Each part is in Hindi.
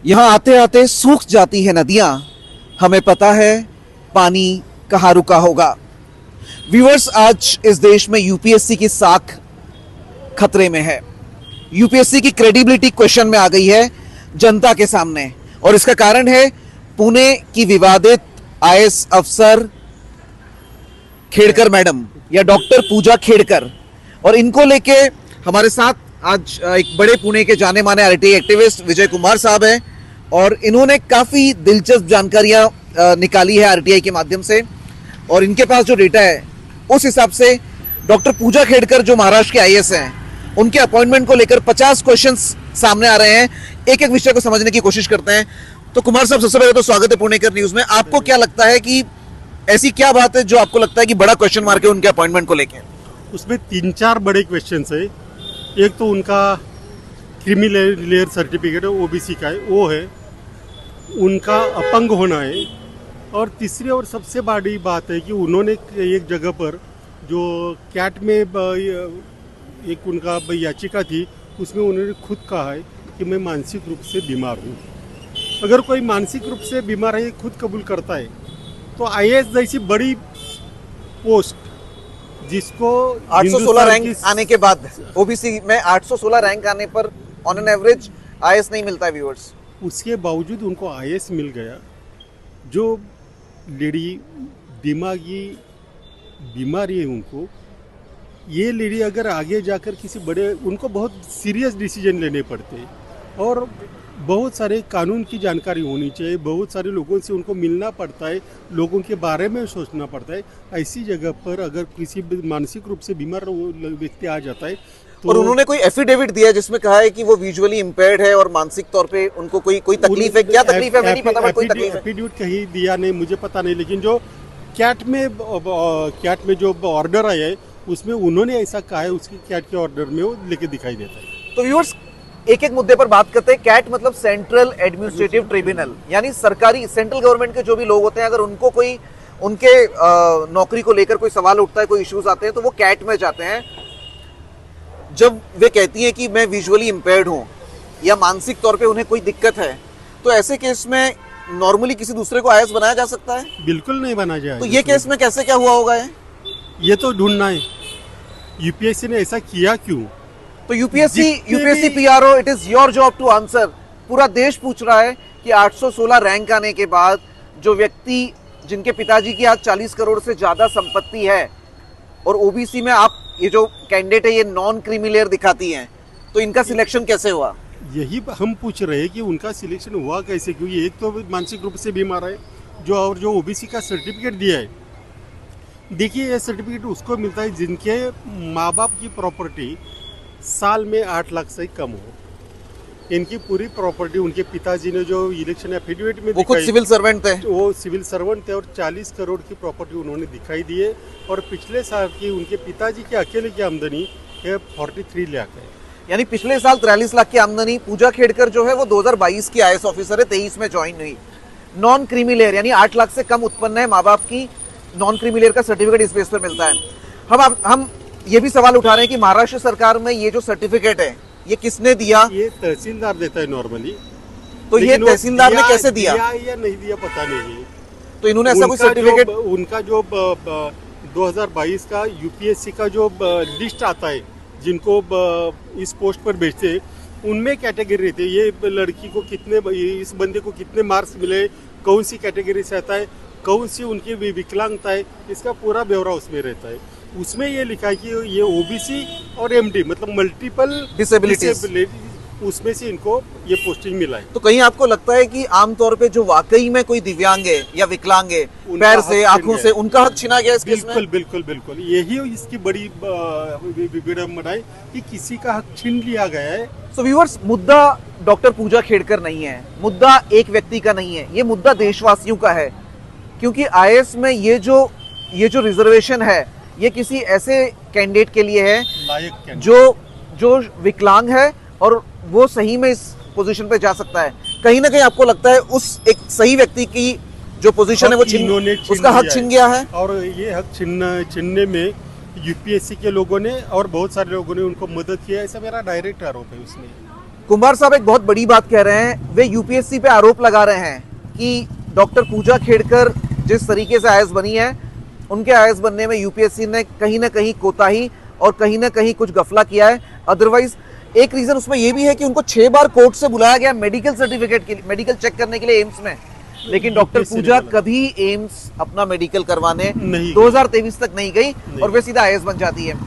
यहाँ आते आते सूख जाती है नदियां, हमें पता है पानी कहाँ रुका होगा। व्यूअर्स, आज इस देश में यूपीएससी की साख खतरे में है। यूपीएससी की क्रेडिबिलिटी क्वेश्चन में आ गई है जनता के सामने, और इसका कारण है पुणे की विवादित आईएएस अफसर खेड़कर मैडम या डॉक्टर पूजा खेड़कर। और इनको लेके हमारे साथ आज एक बड़े पुणे के जाने माने आरटीआई एक्टिविस्ट विजय कुमार साहब हैं, और इन्होंने काफी दिलचस्प जानकारियां निकाली है आरटीआई के माध्यम से। और इनके पास जो डेटा है उस हिसाब से डॉक्टर पूजा खेड़कर जो महाराष्ट्र के आईएएस हैं, उनके अपॉइंटमेंट को लेकर 50 क्वेश्चंस सामने आ रहे हैं। एक एक विषय को समझने की कोशिश करते हैं। तो कुमार साहब, सबसे पहले तो स्वागत है पुणेकर न्यूज में। आपको क्या लगता है कि ऐसी क्या बात है जो आपको लगता है कि बड़ा क्वेश्चन मार्क है उनके अपॉइंटमेंट को लेकर? उसमें 3-4 बड़े क्वेश्चंस है। एक तो उनका क्रीमी लेयर सर्टिफिकेट है, ओबीसी का है, वो है। उनका अपंग होना है। और तीसरी और सबसे बड़ी बात है कि उन्होंने एक जगह पर जो कैट में एक उनका याचिका थी, उसमें उन्होंने खुद कहा है कि मैं मानसिक रूप से बीमार हूँ। अगर कोई मानसिक रूप से बीमार है, खुद कबूल करता है, तो आईएएस जैसी बड़ी पोस्ट जिसको 816 रैंक आने के बाद ओबीसी में 816 रैंक आने पर ऑन एन एवरेज आईएएस नहीं मिलता है व्यूअर्स। उसके बावजूद उनको आईएएस मिल गया। जो लेडी दिमागी बीमारी है उनको, ये लेडी अगर आगे जाकर किसी बड़े, उनको बहुत सीरियस डिसीजन लेने पड़ते हैं और बहुत सारे कानून की जानकारी होनी चाहिए, बहुत सारे लोगों से उनको मिलना पड़ता है, लोगों के बारे में सोचना पड़ता है। ऐसी जगह पर अगर किसी मानसिक रूप से बीमार व्यक्ति आ जाता है तो, और उन्होंने कोई एफिडेविट दिया है जिसमें कहा है कि वो विजुअली इम्पेयर्ड है और मानसिक तौर पे उनको कोई तकलीफ है। क्या तकलीफ है मैं नहीं पता, बट कोई तकलीफ है। एफिडेविट कहीं दिया नहीं, मुझे पता नहीं, लेकिन जो कैट में जो ऑर्डर आया है उसमें उन्होंने ऐसा कहा है, उसकी कैट के ऑर्डर में वो लेके दिखाई देता है। तो व्यूअर्स, एक एक मुद्दे पर बात करते हैं। कैट मतलब सेंट्रल एडमिनिस्ट्रेटिव ट्रिब्यूनल, यानी सरकारी सेंट्रल गवर्नमेंट के जो भी लोग होते हैं, अगर उनको कोई उनके नौकरी को लेकर कोई सवाल उठता है, कोई इश्यूज आते हैं, तो वो कैट में जाते हैं। जब वे कहती है कि मैं विजुअली इम्पेयर्ड हूं या मानसिक तौर पे उन्हें कोई दिक्कत है, तो ऐसे केस में नॉर्मली किसी दूसरे को आईएएस बनाया जा सकता है? बिल्कुल नहीं बना जाए। तो ये केस में कैसे क्या हुआ होगा? ये तो ढूंढना है यूपीएससी ने ऐसा किया क्यों। तो UPSC PRO, it is your job to answer. पूरा देश पूछ रहा है कि 816 रैंक आने के बाद जो व्यक्ति जिनके पिताजी की आज 40 करोड़ से ज्यादा संपत्ति है, और ओबीसी में आप ये जो कैंडिडेट है ये नॉन क्रीमी लेयर दिखाती हैं, तो इनका सिलेक्शन कैसे हुआ? यही हम पूछ रहे हैं कि उनका सिलेक्शन हुआ कैसे, क्योंकि एक तो मानसिक रूप से बीमार है जो ओबीसी का सर्टिफिकेट दिया है। देखिए, ये सर्टिफिकेट उसको मिलता है जिनके माँ बाप की प्रॉपर्टी साल में 8 लाख से कम हो। इनकी पूरी प्रॉपर्टी उनके पिताजी ने जो इलेक्शन एफिडेविट में, वो खुद सिविल सर्वेंट थे, वो सिविल सर्वेंट थे, और 40 करोड़ की प्रॉपर्टी उन्होंने दिखाई दी है। और पिछले साल की उनके पिताजी की अकेले की आमदनी 43 लाख है। यानी पिछले साल 43 लाख की आमदनी। पूजा खेड़कर जो है वो 2022 की आईएएस ऑफिसर है, 23 में ज्वाइन हुई। नॉन क्रीमी लेयर यानी 8 लाख से कम उत्पन्न है, माँ बाप की नॉन क्रीमी लेयर का सर्टिफिकेट इस बेस पर मिलता है। हम ये भी सवाल उठा रहे हैं कि महाराष्ट्र सरकार में ये जो सर्टिफिकेट है ये किसने दिया? ये तहसीलदार देता है नॉर्मली। तो ये तहसीलदार ने कैसे दिया या नहीं दिया पता नहीं। तो इन्होंने ऐसा कोई सर्टिफिकेट, उनका जो 2022 का यूपीएससी का जो लिस्ट आता है जिनको इस पोस्ट पर भेजते हैं, उनमें कैटेगरी रहती है। ये लड़की को कितने, इस बंदे को कितने मार्क्स मिले, कौन सी कैटेगरी से आता है, कौन सी उनकी विकलांगता है, इसका पूरा ब्यौरा उसमें रहता है। उसमें ये लिखा है कि ये ओबीसी और एमडी मतलब मल्टीपल डिसेबिलिटीज, उसमें से इनको ये पोस्टिंग मिला है। तो कहीं आपको लगता है कि आमतौर पे जो वाकई में कोई दिव्यांग है या विकलांग है, पैर से, आंखों से, उनका हक छीना गया इस केस में? बिल्कुल यही इसकी बड़ी विडंबना है कि किसी का हक छीन लिया गया है। सो व्यूअर्स, मुद्दा डॉक्टर पूजा खेड़कर नहीं है, मुद्दा एक व्यक्ति का नहीं है, ये मुद्दा देशवासियों का है। क्योंकि आईएएस में ये जो रिजर्वेशन है ये किसी ऐसे कैंडिडेट के लिए है जो विकलांग है और वो सही में इस पोजीशन पे जा सकता है। कहीं ना कहीं आपको लगता है उस एक सही व्यक्ति की जो पोजीशन है वो उसका हक छीन गया है? और ये हक छीनने में यूपीएससी के लोगों ने और बहुत सारे लोगों ने उनको मदद किया, ऐसा मेरा डायरेक्ट आरोप है उसमें। कुमार साहब एक बहुत बड़ी बात कह रहे हैं, वे यूपीएससी पे आरोप लगा रहे हैं कि डॉक्टर पूजा खेड़कर जिस तरीके से आईएएस बनी है, उनके आईएएस बनने में यूपीएससी ने कहीं ना कहीं कोताही और कहीं ना कहीं कुछ गफला किया है। अदरवाइज एक रीजन उसमें यह भी है कि उनको 6 बार कोर्ट से बुलाया गया मेडिकल सर्टिफिकेट के लिए, मेडिकल चेक करने के लिए एम्स में, लेकिन डॉक्टर पूजा कभी एम्स अपना मेडिकल करवाने 2023 तक नहीं गई और वे सीधा आईएएस बन जाती है।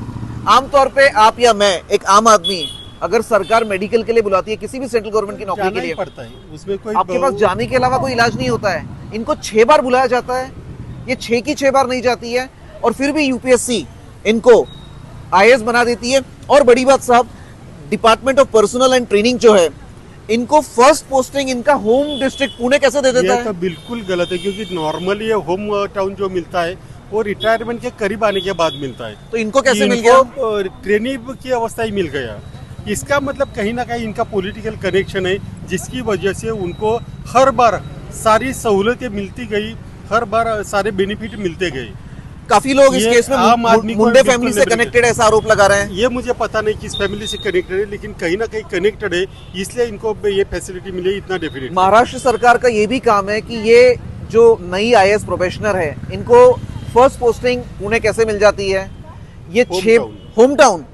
आमतौर पे आप या मैं, एक आम आदमी, अगर सरकार मेडिकल के लिए बुलाती है किसी भी सेंट्रल गवर्नमेंट की नौकरी के लिए, पड़ता है उसमें कोई आपके पास जाने के अलावा कोई इलाज नहीं होता है। इनको 6 बार बुलाया जाता है, ये 6 की 6 बार नहीं जाती है और फिर भी यूपीएससी इनको आईएएस बना देती है। और बड़ी बात साहब, department of personal and training जो है, इनको फर्स्ट पोस्टिंग इनका होम डिस्ट्रिक्ट पुणे कैसे दे देता है? तो बिल्कुल गलत है, क्योंकि नॉर्मली ये होम टाउन जो मिलता है वो रिटायरमेंट के करीब आने के बाद मिलता है। तो इनको कैसे मिल गया? ट्रेनिंग की अवस्था ही मिल गया। इसका मतलब कहीं ना कहीं इनका पॉलिटिकल कनेक्शन है, जिसकी वजह से उनको हर बार सारी सहूलतें मिलती गई, हर बार सारे बेनिफिट मिलते गए। काफी लोग इस केस में मुंडे फैमिली से कनेक्टेड ऐसा आरोप लगा रहे हैं। ये मुझे पता नहीं किस फैमिली से कनेक्टेड है, लेकिन कहीं ना कहीं कनेक्टेड है, इसलिए इनको ये फैसिलिटी मिली इतना डेफिनेट। महाराष्ट्र सरकार का ये भी काम है कि ये जो नई आईएएस प्रोबेशनर है, इनको फर्स्ट पोस्टिंग पुणे कैसे मिल जाती है? ये 6 होम टाउन,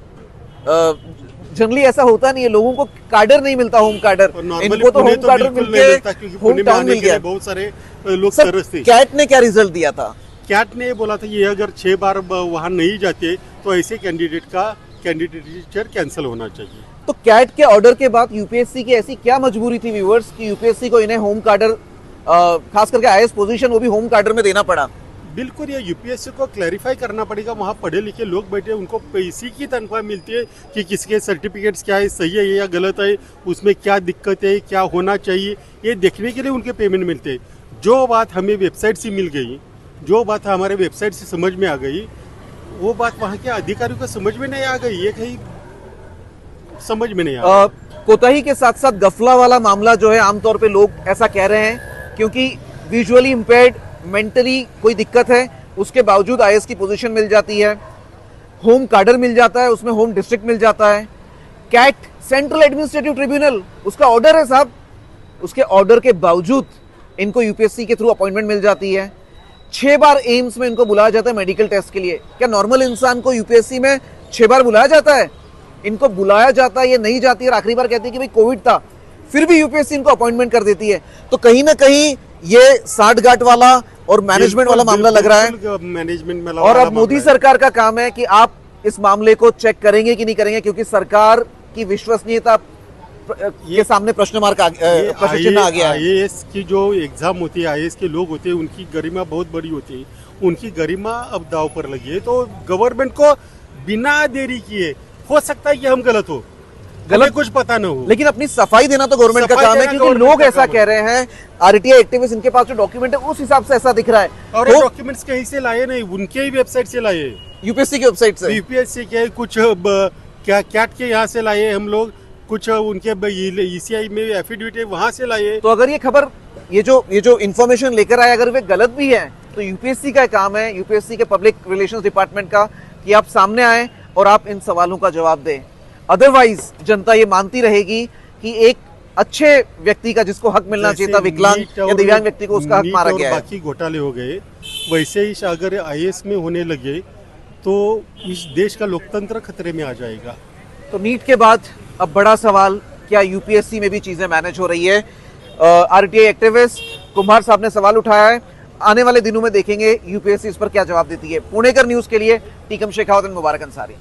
जनरली ऐसा होता नहीं है, लोगों को कार्डर नहीं मिलता, होम कार्डर। इनको तो होम कार्डर मिलके होम टाउन मिल गया। बहुत सारे लोग तरसते। कैट ने क्या रिजल्ट दिया था? कैट ने बोला था ये अगर 6 बार वहां नहीं जाते तो ऐसे कैंडिडेट का कैंडिडेचर कैंसिल होना चाहिए। तो कैट के ऑर्डर के बाद यूपीएससी की ऐसी क्या मजबूरी थी व्यूअर्स कि यूपीएससी को इन्हें होम कार्डर, खास करके आईएएस पोजीशन वो भी होम कार्डर में देना पड़ा? बिल्कुल, ये यूपीएससी को क्लैरिफाई करना पड़ेगा। वहाँ पढ़े लिखे लोग बैठे, उनको पैसे की तनख्वाह मिलती है कि किसके सर्टिफिकेट्स क्या है, सही है या गलत है, उसमें क्या दिक्कत है, क्या होना चाहिए, ये देखने के लिए उनके पेमेंट मिलते हैं। जो बात हमें वेबसाइट से मिल गई, जो बात हमारे वेबसाइट से समझ में आ गई, वो बात वहाँ के अधिकारियों को समझ में नहीं आ गई, ये कहीं समझ में नहीं आ गई। कोताही के साथ साथ गफला वाला मामला जो है, आमतौर पे लोग ऐसा कह रहे हैं क्योंकि विजुअली इम्पेयर्ड, मेंटली कोई दिक्कत है, उसके बावजूद आईएएस की पोजीशन मिल जाती है, होम कार्डर मिल जाता है, उसमें होम डिस्ट्रिक्ट मिल जाता है। कैट, सेंट्रल एडमिनिस्ट्रेटिव ट्रिब्यूनल, उसका ऑर्डर है साहब, उसके ऑर्डर के बावजूद इनको यूपीएससी के थ्रू अपॉइंटमेंट मिल जाती है। 6 बार एम्स में इनको बुलाया जाता है मेडिकल टेस्ट के लिए। क्या नॉर्मल इंसान को यूपीएससी में 6 बार बुलाया जाता है? इनको बुलाया जाता है, ये नहीं जाती है और आखिरी बार कहती है कि भाई कोविड था, फिर भी यूपीएससी इनको अपॉइंटमेंट कर देती है। तो कहीं ना कहीं ये साठगांठ वाला और मैनेजमेंट वाला मामला लग रहा है। मैनेजमेंट में और अब मोदी सरकार का काम है कि आप इस मामले को चेक करेंगे कि नहीं करेंगे, क्योंकि सरकार की विश्वसनीयता के सामने प्रश्न चिन्ह आ गया है। आईएएस की जो एग्जाम होती है, आईएएस के लोग होते हैं, उनकी गरिमा बहुत बड़ी होती है, उनकी गरिमा अब दाव पर लगी है। तो गवर्नमेंट को बिना देरी किए, हो सकता है कि हम गलत हो, गलत कुछ पता न हो, लेकिन अपनी सफाई देना तो गवर्नमेंट का काम है, क्योंकि लोग ऐसा कह रहे हैं, आरटीआई एक्टिविस्ट, इनके पास जो डॉक्यूमेंट है उस हिसाब से ऐसा दिख रहा है। और वो डॉक्यूमेंट्स कहीं से लाए नहीं, उनके ही वेबसाइट से लाए, यूपीएससी की वेबसाइट से। यूपीएससी के कुछ क्या कैट के यहाँ से लाए हम लोग, कुछ उनके ईसीआई में एफिडेविट है वहां से लाए। तो अगर ये खबर, ये जो इंफॉर्मेशन लेकर आए, अगर वे गलत भी है, तो यूपीएससी का काम है, यूपीएससी के पब्लिक रिलेशंस डिपार्टमेंट का, कि आप सामने आए और आप इन सवालों का जवाब दें। अदरवाइज जनता ये मानती रहेगी कि एक अच्छे व्यक्ति का, जिसको हक मिलना चाहिए था, विकलांग या दिव्यांग व्यक्ति को, उसका हक मारा गया है। बाकी घोटाले हो गए, वैसे ही अगर आईएएस में होने लगे तो इस देश का लोकतंत्र खतरे में आ जाएगा। तो नीट के बाद अब बड़ा सवाल, क्या यूपीएससी में भी चीजें मैनेज हो रही है? आरटीआई एक्टिविस्ट कुमार साहब ने सवाल उठाया है। आने वाले दिनों में देखेंगे यूपीएससी इस पर क्या जवाब देती है। पुणेकर न्यूज के लिए टीकम शेखावत, मुबारक अंसारी।